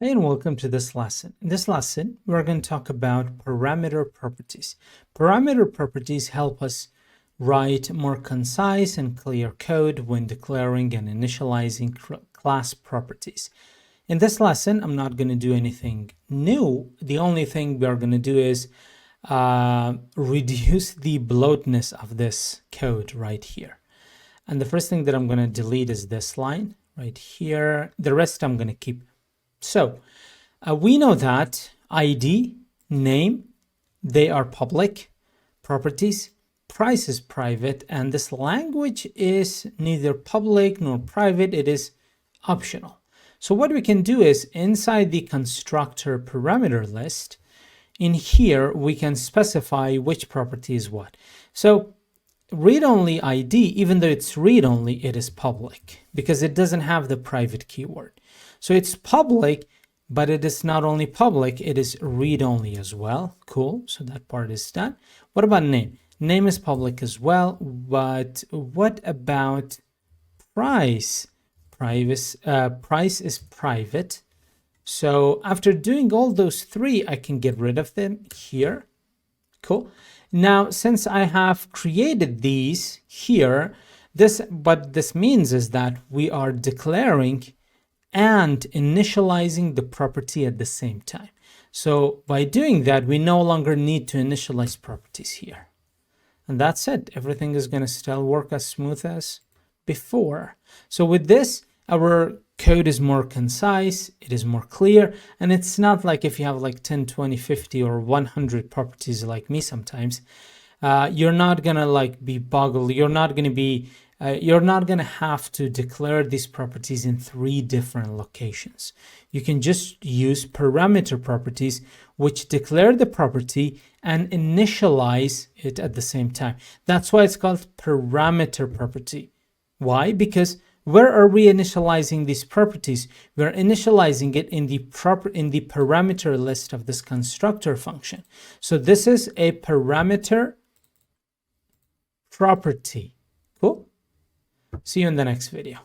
Hey, and welcome to this lesson. In this lesson, we're going to talk about parameter properties. Parameter properties help us write more concise and clear code when declaring and initializing class properties. In this lesson, I'm not going to do anything new. The only thing we're going to do is reduce the bloatness of this code right here. And the first thing that I'm going to delete is this line right here. The rest I'm going to keep. So we know that ID, name, they are public properties, price is private, and this language is neither public nor private, it is optional. So what we can do is inside the constructor parameter list, in here we can specify which property is what. So read-only ID, even though it's read-only, it is public because it doesn't have the private keyword. So it's public, but it is not only public, it is read-only as well. Cool, so that part is done. What about name? Name is public as well, but what about price? Price is private. So after doing all those three, I can get rid of them here. Cool. Now, since I have created these here, what this means is that we are declaring and initializing the property at the same time. So by doing that, we no longer need to initialize properties here. And that's it. Everything is going to still work as smooth as before. So with this, our code is more concise, it is more clear, and it's not like if you have like 10, 20, 50 or 100 properties like me sometimes, you're not gonna like be boggled, you're not gonna have to declare these properties in 3 different locations. You can just use parameter properties which declare the property and initialize it at the same time. That's why it's called parameter property. Why? Because where are we initializing these properties? We're initializing it in the parameter list of this constructor function. So this is a parameter property. Cool. See you in the next video.